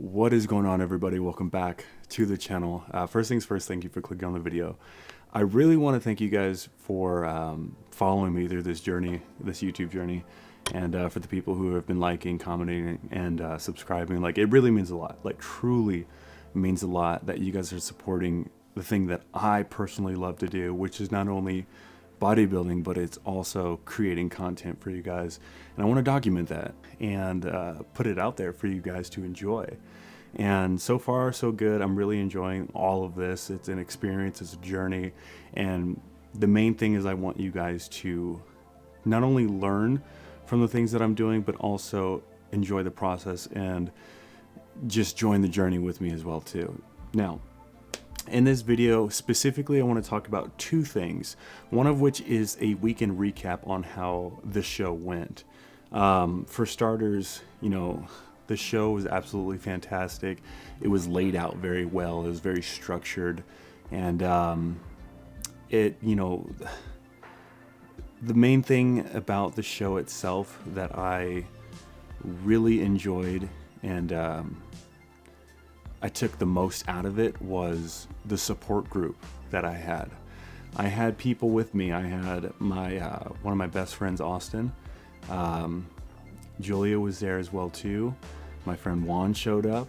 What is going on, everybody? Welcome back to the channel. First things first, thank you for clicking on the video. I really want to thank you guys for following me through this journey, this YouTube journey, and for the people who have been liking, commenting, and subscribing. Like, it really means a lot. Like, truly means a lot that you guys are supporting the thing that I personally love to do, which is not only bodybuilding, but it's also creating content for you guys. And I want to document that and put it out there for you guys to enjoy. And so far, so good. I'm really enjoying all of this. It's an experience, it's a journey. And the main thing is I want you guys to not only learn from the things that I'm doing, but also enjoy the process and just join the journey with me as well too. Now, in this video specifically, I want to talk about two things, one of which is a weekend recap on how the show went. For starters, the show was absolutely fantastic. It was laid out very well. It was very structured, and the main thing about the show itself that I really enjoyed and I took the most out of it was the support group that I had. I had people with me. I had my one of my best friends, Austin. Julia was there as well too. My friend Juan showed up.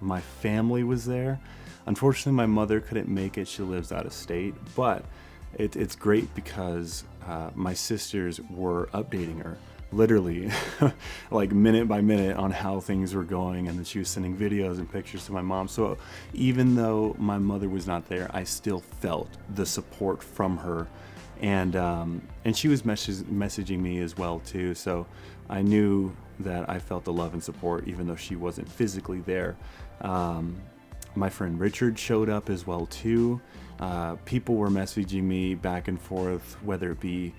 My family was there. Unfortunately, my mother couldn't make it. She lives out of state, but it's great because my sisters were updating her literally like minute by minute on how things were going, and then she was sending videos and pictures to my mom. So even though my mother was not there, I still felt the support from her, and she was messaging me as well too, so I knew that I felt the love and support even though she wasn't physically there. My friend Richard showed up as well too. People were messaging me back and forth, whether it be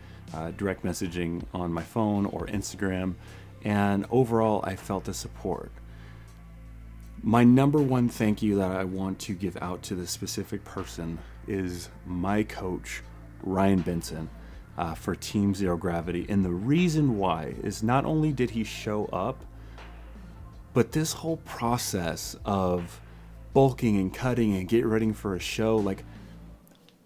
direct messaging on my phone or Instagram, and overall I felt the support. My number one thank you that I want to give out to this specific person is my coach, Ryan Benson, for Team Zero Gravity. And the reason why is not only did he show up, but this whole process of bulking and cutting and get ready for a show, like,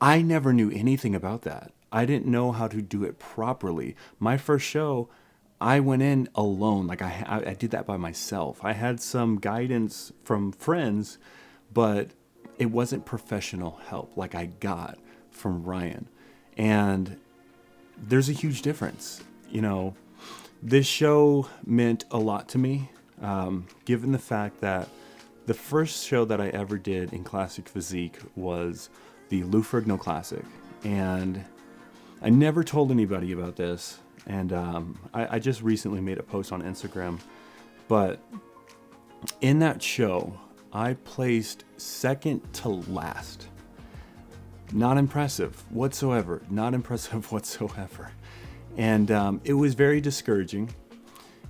I never knew anything about that. I didn't know how to do it properly. My first show, I went in alone. Like, I did that by myself. I had some guidance from friends, but it wasn't professional help like I got from Ryan. And there's a huge difference. This show meant a lot to me, given the fact that the first show that I ever did in Classic Physique was the Lou Ferrigno Classic. And I never told anybody about this, and I just recently made a post on Instagram, but in that show, I placed second to last. Not impressive whatsoever, not impressive whatsoever. And it was very discouraging,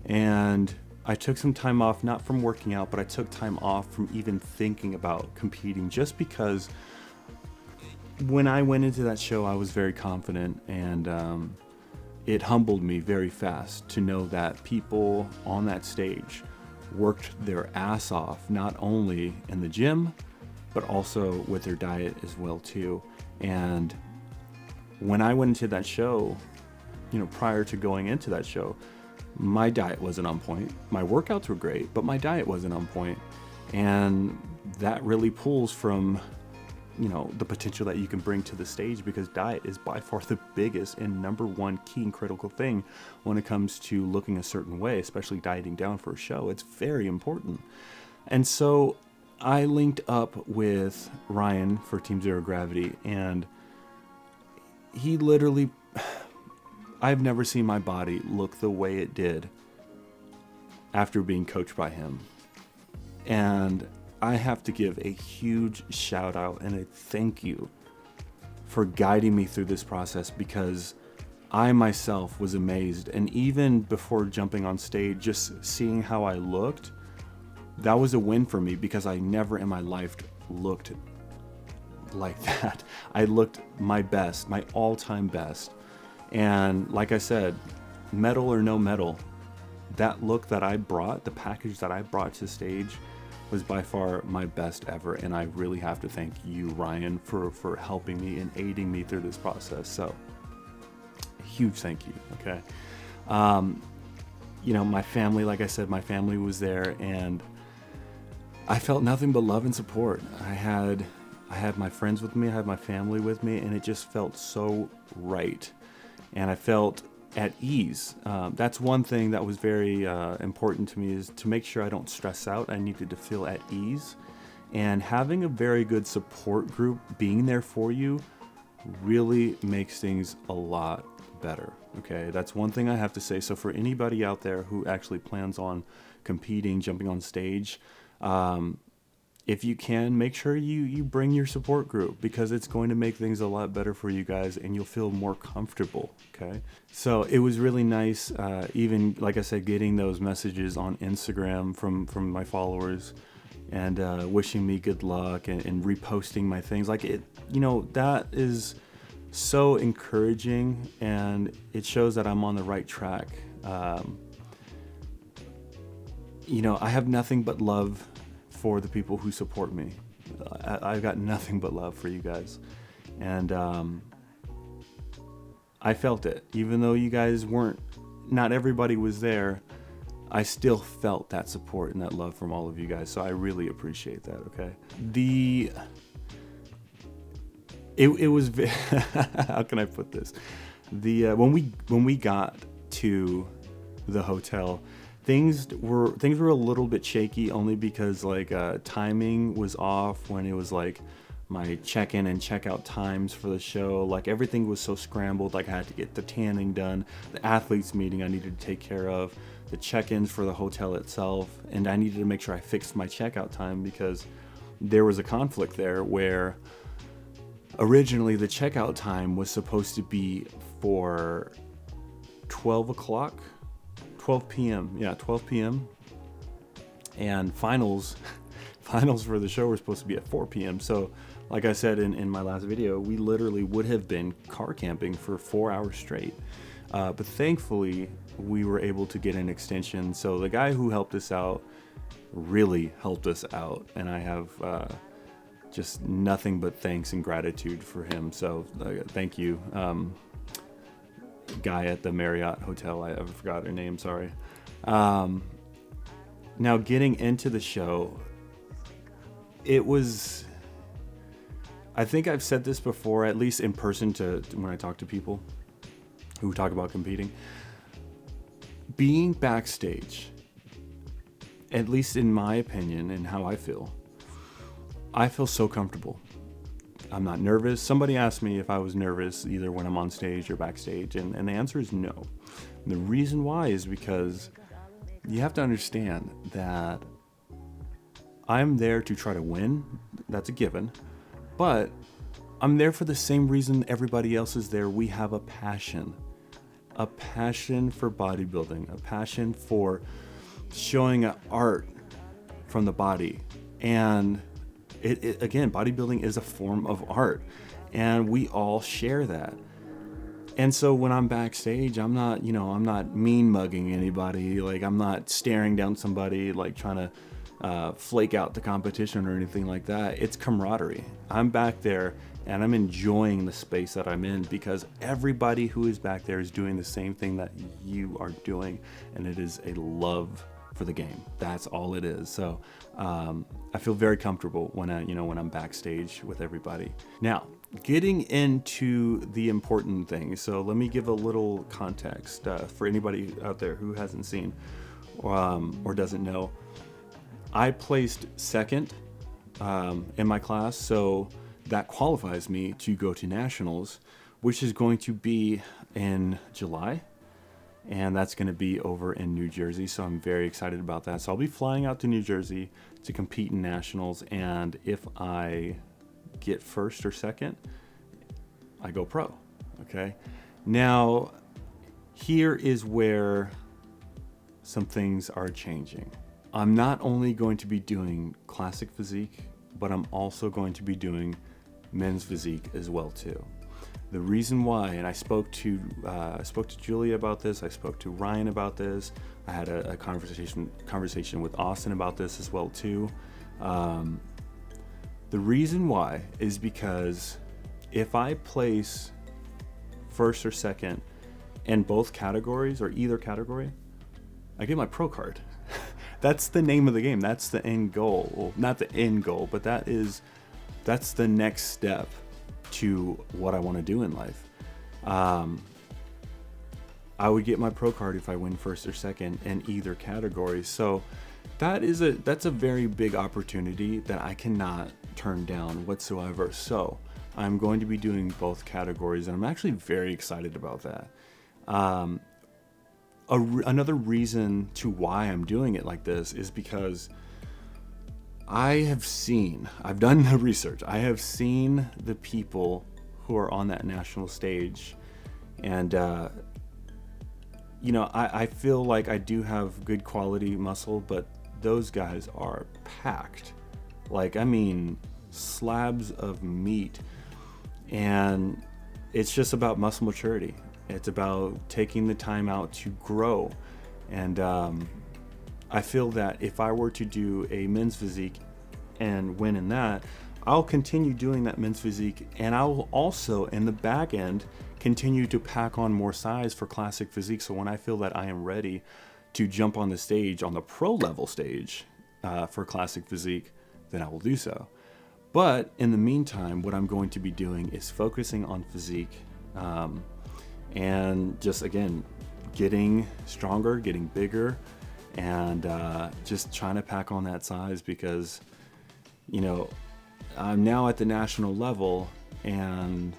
and I took some time off, not from working out, but I took time off from even thinking about competing, just because when I went into that show, I was very confident, and it humbled me very fast to know that people on that stage worked their ass off, not only in the gym, but also with their diet as well too. And when I went into that show, prior to going into that show, my diet wasn't on point. My workouts were great, but my diet wasn't on point. And that really pulls from the potential that you can bring to the stage, because diet is by far the biggest and number one key and critical thing when it comes to looking a certain way, especially dieting down for a show. It's very important. And so I linked up with Ryan for Team Zero Gravity, and he literally, I've never seen my body look the way it did after being coached by him. And I have to give a huge shout out and a thank you for guiding me through this process, because I myself was amazed. And even before jumping on stage, just seeing how I looked, that was a win for me, because I never in my life looked like that. I looked my best, my all-time best. And like I said, medal or no medal, that look that I brought, the package that I brought to stage, was by far my best ever, and I really have to thank you, Ryan, for helping me and aiding me through this process. So, huge thank you. Okay, my family, like I said, my family was there, and I felt nothing but love and support. I had my friends with me, I had my family with me, and it just felt so right, and I felt at ease. That's one thing that was very important to me, is to make sure I don't stress out. I needed to feel at ease, and having a very good support group being there for you really makes things a lot better. Okay, that's one thing I have to say. So for anybody out there who actually plans on competing, jumping on stage, if you can, make sure you bring your support group, because it's going to make things a lot better for you guys, and you'll feel more comfortable. Okay, so it was really nice, even like I said, getting those messages on Instagram from my followers, and wishing me good luck, and reposting my things. Like it, that is so encouraging, and it shows that I'm on the right track. I have nothing but love for the people who support me. I've got nothing but love for you guys, and I felt it. Even though you guys not everybody was there, I still felt that support and that love from all of you guys. So I really appreciate that. Okay, it was how can I put this? When we got to the hotel, things were a little bit shaky, only because timing was off when it was like my check-in and check-out times for the show. Like everything was so scrambled. Like I had to get the tanning done, the athletes meeting I needed to take care of, the check-ins for the hotel itself, and I needed to make sure I fixed my checkout time, because there was a conflict there where originally the checkout time was supposed to be for 12 p.m. Yeah, 12 p.m. And finals for the show were supposed to be at 4 p.m. So like I said in my last video, we literally would have been car camping for 4 hours straight. But thankfully, we were able to get an extension. So the guy who helped us out really helped us out. And I have just nothing but thanks and gratitude for him. So thank you. Guy at the Marriott Hotel, I forgot her name, sorry. Now getting into the show, I think I've said this before, at least in person, to when I talk to people who talk about competing. Being backstage, at least in my opinion and how I feel so comfortable. I'm not nervous. Somebody asked me if I was nervous either when I'm on stage or backstage, and the answer is no. And the reason why is because you have to understand that I'm there to try to win. That's a given. But I'm there for the same reason everybody else is there. We have a passion for bodybuilding, a passion for showing art from the body. And again, bodybuilding is a form of art, and we all share that. And so when I'm backstage, I'm not mean mugging anybody. Like I'm not staring down somebody, like trying to flake out the competition or anything like that. It's camaraderie. I'm back there and I'm enjoying the space that I'm in, because everybody who is back there is doing the same thing that you are doing, and it is a love for the game. That's all it is. So I feel very comfortable when I'm backstage with everybody. Now, getting into the important things. So let me give a little context for anybody out there who hasn't seen or doesn't know. I placed second in my class, so that qualifies me to go to nationals, which is going to be in July. And that's going to be over in New Jersey. So I'm very excited about that. So I'll be flying out to New Jersey to compete in nationals. And if I get first or second, I go pro. Okay. Now, here is where some things are changing. I'm not only going to be doing classic physique, but I'm also going to be doing men's physique as well too. The reason why, and I spoke to Julia about this. I spoke to Ryan about this. I had a conversation with Austin about this as well too. The reason why is because if I place first or second in both categories or either category, I get my pro card. That's the name of the game. That's the end goal. Well, not the end goal, but that's the next step to what I want to do in life. I would get my pro card if I win first or second in either category. So that's a very big opportunity that I cannot turn down whatsoever. So I'm going to be doing both categories, and I'm actually very excited about that. Another reason to why I'm doing it like this is because I've done the research. I have seen the people who are on that national stage, and I feel like I do have good quality muscle, but those guys are packed. Like, I mean, slabs of meat. And it's just about muscle maturity. It's about taking the time out to grow. And I feel that if I were to do a men's physique and win in that, I'll continue doing that men's physique, and I will also, in the back end, continue to pack on more size for classic physique. So when I feel that I am ready to jump on the stage, on the pro level stage for classic physique, then I will do so. But in the meantime, what I'm going to be doing is focusing on physique and just, again, getting stronger, getting bigger, and just trying to pack on that size because, I'm now at the national level, and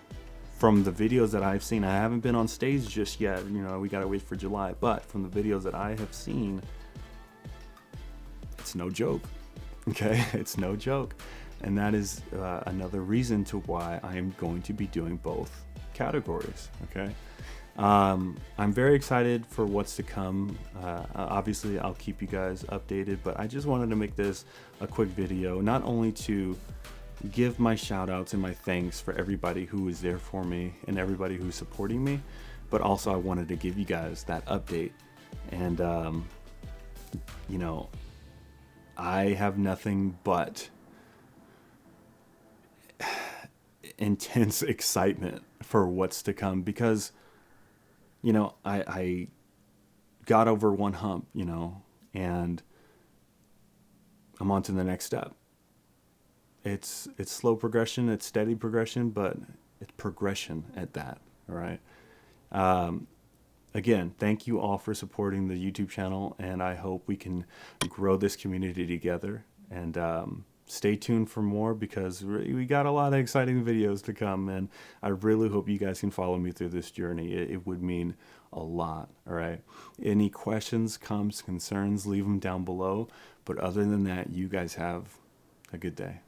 from the videos that I've seen, I haven't been on stage just yet. We gotta wait for July, but from the videos that I have seen, it's no joke. Okay, it's no joke. And that is another reason to why I am going to be doing both categories. Okay, I'm very excited for what's to come. Obviously, I'll keep you guys updated, but I just wanted to make this a quick video, not only to give my shout outs and my thanks for everybody who is there for me and everybody who's supporting me, but also I wanted to give you guys that update. And I have nothing but intense excitement for what's to come because I got over one hump, and I'm on to the next step. It's slow progression, it's steady progression, but it's progression at that. All right. Again, thank you all for supporting the YouTube channel, and I hope we can grow this community together. And stay tuned for more because we got a lot of exciting videos to come, and I really hope you guys can follow me through this journey. It would mean a lot. All right. Any questions, concerns, leave them down below. But other than that, you guys have a good day.